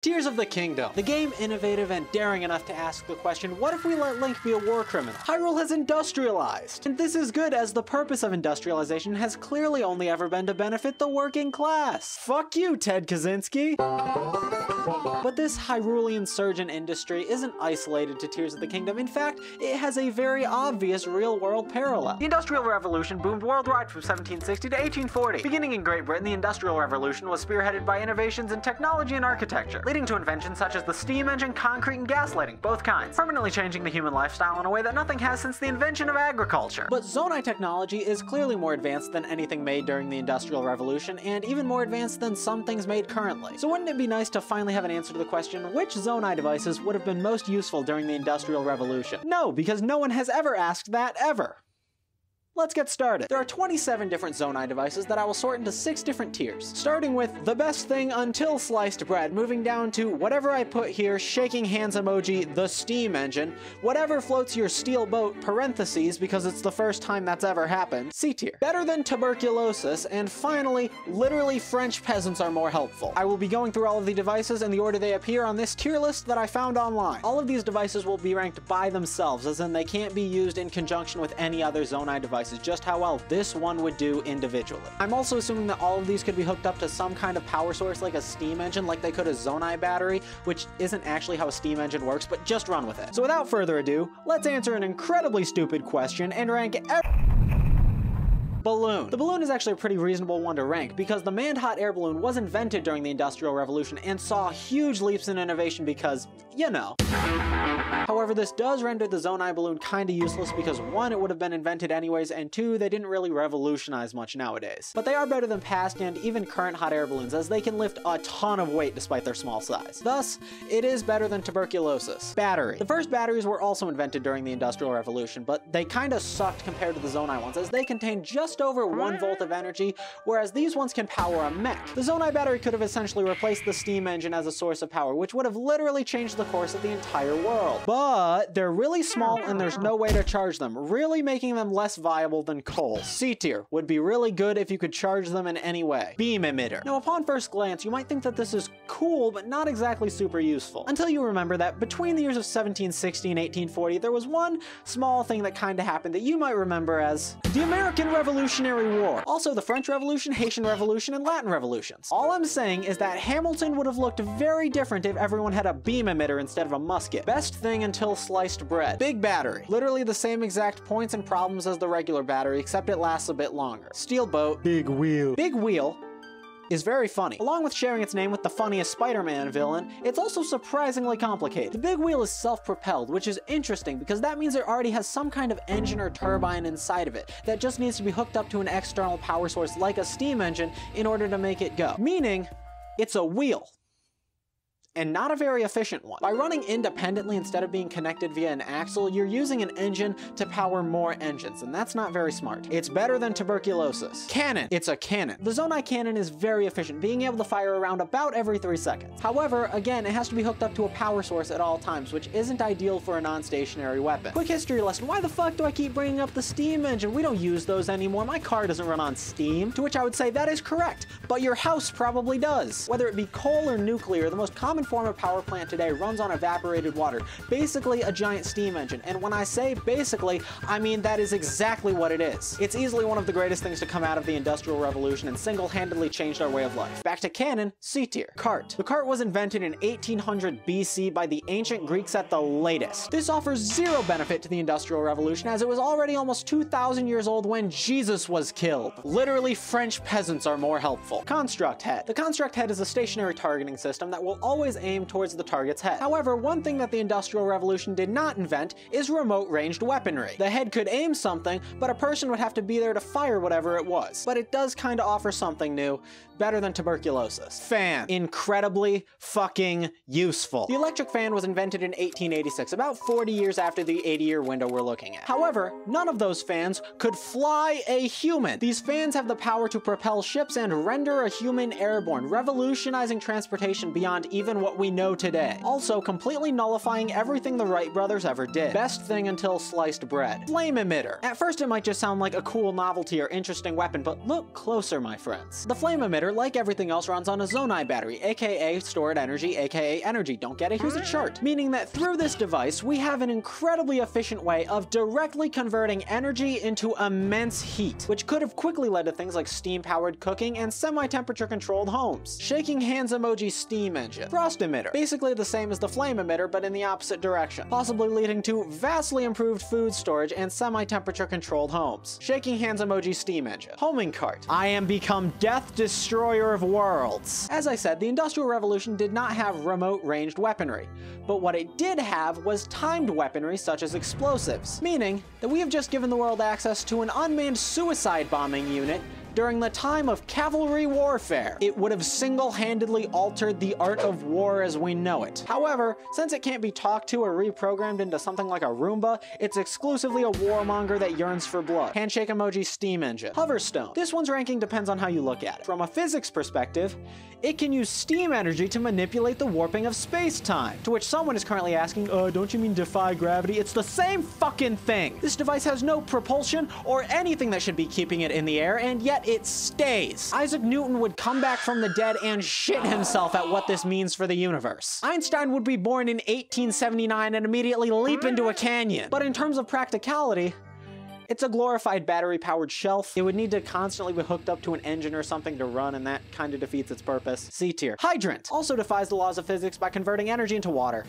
Tears of the Kingdom. The game innovative and daring enough to ask the question, what if we let Link be a war criminal? Hyrule has industrialized! And this is good, as the purpose of industrialization has clearly only ever been to benefit the working class. Fuck you, Ted Kaczynski! But this Hyrulean surge in industry isn't isolated to Tears of the Kingdom. In fact, it has a very obvious real-world parallel. The Industrial Revolution boomed worldwide from 1760 to 1840. Beginning in Great Britain, the Industrial Revolution was spearheaded by innovations in technology and architecture, leading to inventions such as the steam engine, concrete, and gaslighting, both kinds, permanently changing the human lifestyle in a way that nothing has since the invention of agriculture. But Zonai technology is clearly more advanced than anything made during the Industrial Revolution, and even more advanced than some things made currently. So wouldn't it be nice to finally have an answer to the question, which Zonai devices would have been most useful during the Industrial Revolution? No, because no one has ever asked that ever. Let's get started. There are 27 different Zonai devices that I will sort into 6 different tiers, starting with the best thing until sliced bread, moving down to whatever I put here, shaking hands emoji, the steam engine, whatever floats your steel boat, parentheses, because it's the first time that's ever happened, C tier, better than tuberculosis, and finally, literally French peasants are more helpful. I will be going through all of the devices in the order they appear on this tier list that I found online. All of these devices will be ranked by themselves, as in they can't be used in conjunction with any other Zonai device. Is just how well this one would do individually. I'm also assuming that all of these could be hooked up to some kind of power source like a steam engine, like they could a Zonai battery, which isn't actually how a steam engine works, but just run with it. So without further ado, let's answer an incredibly stupid question and rank balloon. The balloon is actually a pretty reasonable one to rank because the manned hot air balloon was invented during the Industrial Revolution and saw huge leaps in innovation because, you know. However, this does render the Zonai balloon kinda useless because 1, it would have been invented anyways, and 2, they didn't really revolutionize much nowadays. But they are better than past and even current hot air balloons, as they can lift a ton of weight despite their small size. Thus, it is better than tuberculosis. Battery. The first batteries were also invented during the Industrial Revolution, but they kinda sucked compared to the Zonai ones, as they contain just over 1 volt of energy, whereas these ones can power a mech. The Zonai battery could have essentially replaced the steam engine as a source of power, which would have literally changed the course of the entire world. But they're really small and there's no way to charge them, really making them less viable than coal. C tier would be really good if you could charge them in any way. Beam emitter. Now, upon first glance, you might think that this is cool, but not exactly super useful. Until you remember that between the years of 1760 and 1840, there was one small thing that kinda happened that you might remember as the American Revolutionary War. Also the French Revolution, Haitian Revolution, and Latin Revolutions. All I'm saying is that Hamilton would have looked very different if everyone had a beam emitter instead of a musket. Best thing until sliced bread. Big battery. Literally the same exact points and problems as the regular battery, except it lasts a bit longer. Steel boat. Big wheel. Big wheel is very funny. Along with sharing its name with the funniest Spider-Man villain, it's also surprisingly complicated. The big wheel is self-propelled, which is interesting because that means it already has some kind of engine or turbine inside of it that just needs to be hooked up to an external power source like a steam engine in order to make it go. Meaning, it's a wheel. And not a very efficient one. By running independently instead of being connected via an axle, you're using an engine to power more engines, and that's not very smart. It's better than tuberculosis. Cannon. It's a cannon. The Zonai cannon is very efficient, being able to fire around about every 3 seconds. However, again, it has to be hooked up to a power source at all times, which isn't ideal for a non-stationary weapon. Quick history lesson, why the fuck do I keep bringing up the steam engine? We don't use those anymore. My car doesn't run on steam. To which I would say that is correct, but your house probably does. Whether it be coal or nuclear, the most common form of power plant today runs on evaporated water, basically a giant steam engine. And when I say basically, I mean that is exactly what it is. It's easily one of the greatest things to come out of the Industrial Revolution and single-handedly changed our way of life. Back to cannon, C tier. Cart. The cart was invented in 1800 BC by the ancient Greeks at the latest. This offers 0 benefit to the Industrial Revolution, as it was already almost 2,000 years old when Jesus was killed. Literally, French peasants are more helpful. Construct head. The construct head is a stationary targeting system that will always aim towards the target's head. However, one thing that the Industrial Revolution did not invent is remote ranged weaponry. The head could aim something, but a person would have to be there to fire whatever it was. But it does kinda offer something new, better than tuberculosis. Fan. Incredibly fucking useful. The electric fan was invented in 1886, about 40 years after the 80-year window we're looking at. However, none of those fans could fly a human. These fans have the power to propel ships and render a human airborne, revolutionizing transportation beyond even than what we know today, also completely nullifying everything the Wright brothers ever did. Best thing until sliced bread. Flame emitter. At first it might just sound like a cool novelty or interesting weapon, but look closer, my friends. The flame emitter, like everything else, runs on a Zonai battery, aka stored energy, aka energy. Don't get it? Here's a chart. Meaning that through this device, we have an incredibly efficient way of directly converting energy into immense heat, which could have quickly led to things like steam-powered cooking and semi-temperature controlled homes. Shaking hands emoji steam engine. Frost emitter. Basically the same as the flame emitter, but in the opposite direction, possibly leading to vastly improved food storage and semi-temperature controlled homes. Shaking hands emoji steam engine. Homing cart. I am become death destroyer of worlds. As I said, the Industrial Revolution did not have remote ranged weaponry, but what it did have was timed weaponry such as explosives, meaning that we have just given the world access to an unmanned suicide bombing unit during the time of cavalry warfare. It would have single-handedly altered the art of war as we know it. However, since it can't be talked to or reprogrammed into something like a Roomba, it's exclusively a warmonger that yearns for blood. Handshake emoji steam engine. Hoverstone. This one's ranking depends on how you look at it. From a physics perspective, it can use steam energy to manipulate the warping of space-time. To which someone is currently asking, don't you mean defy gravity? It's the same fucking thing! This device has no propulsion or anything that should be keeping it in the air, and yet it stays. Isaac Newton would come back from the dead and shit himself at what this means for the universe. Einstein would be born in 1879 and immediately leap into a canyon. But in terms of practicality, it's a glorified battery-powered shelf. It would need to constantly be hooked up to an engine or something to run, and that kind of defeats its purpose. C tier. Hydrant. Also defies the laws of physics by converting energy into water.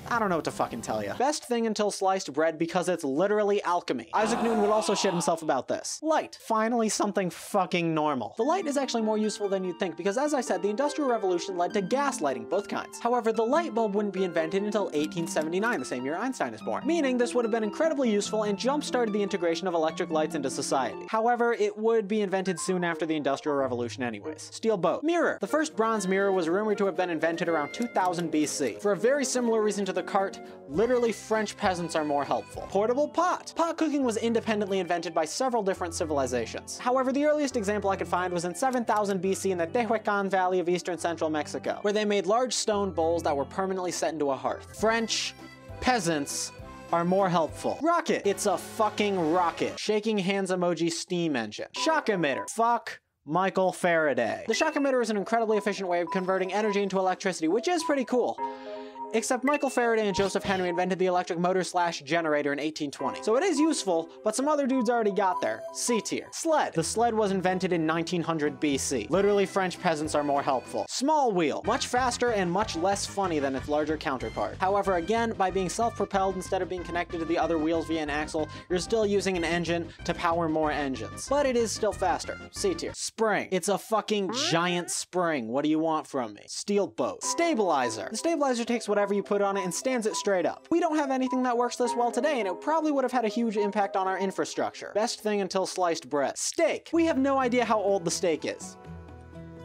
I don't know what to fucking tell you. Best thing until sliced bread because it's literally alchemy. Isaac Newton would also shit himself about this. Light. Finally something fucking normal. The light is actually more useful than you'd think because, as I said, the Industrial Revolution led to gas lighting, both kinds. However, the light bulb wouldn't be invented until 1879, the same year Einstein is born. Meaning this would have been incredibly useful and jump-started the integration of electric lights into society. However, it would be invented soon after the Industrial Revolution anyways. Steel boat. Mirror. The first bronze mirror was rumored to have been invented around 2000 BC. For a very similar reason to the cart, literally French peasants are more helpful. Portable pot. Pot cooking was independently invented by several different civilizations. However, the earliest example I could find was in 7000 BC in the Tehuacan Valley of eastern central Mexico, where they made large stone bowls that were permanently set into a hearth. French peasants are more helpful. Rocket. It's a fucking rocket. Shaking hands emoji steam engine. Shock emitter. Fuck Michael Faraday. The shock emitter is an incredibly efficient way of converting energy into electricity, which is pretty cool. Except Michael Faraday and Joseph Henry invented the electric motor/generator in 1820. So it is useful, but some other dudes already got there. C tier. Sled. The sled was invented in 1900 BC. Literally French peasants are more helpful. Small wheel. Much faster and much less funny than its larger counterpart. However, again, by being self-propelled instead of being connected to the other wheels via an axle, you're still using an engine to power more engines. But it is still faster. C tier. Spring. It's a fucking giant spring. What do you want from me? Steel boat. Stabilizer. The stabilizer takes whatever you put on it and stands it straight up. We don't have anything that works this well today, and it probably would have had a huge impact on our infrastructure. Best thing until sliced bread. Steak. We have no idea how old the steak is.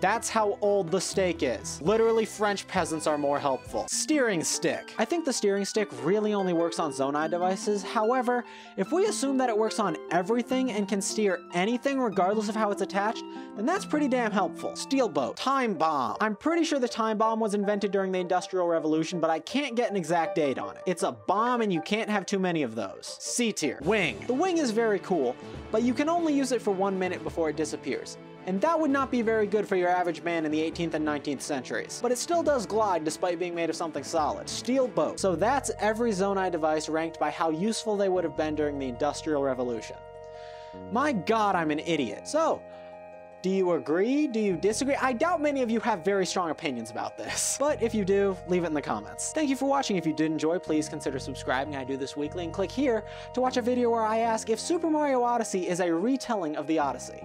That's how old the steak is. Literally French peasants are more helpful. Steering stick. I think the steering stick really only works on Zonai devices. However, if we assume that it works on everything and can steer anything regardless of how it's attached, then that's pretty damn helpful. Steel boat. Time bomb. I'm pretty sure the time bomb was invented during the Industrial Revolution, but I can't get an exact date on it. It's a bomb and you can't have too many of those. C tier. Wing. The wing is very cool, but you can only use it for 1 minute before it disappears. And that would not be very good for your average man in the 18th and 19th centuries. But it still does glide despite being made of something solid. Steel boat. So that's every Zonai device ranked by how useful they would have been during the Industrial Revolution. My god, I'm an idiot. So, do you agree? Do you disagree? I doubt many of you have very strong opinions about this. But if you do, leave it in the comments. Thank you for watching. If you did enjoy, please consider subscribing. I do this weekly. And click here to watch a video where I ask if Super Mario Odyssey is a retelling of the Odyssey.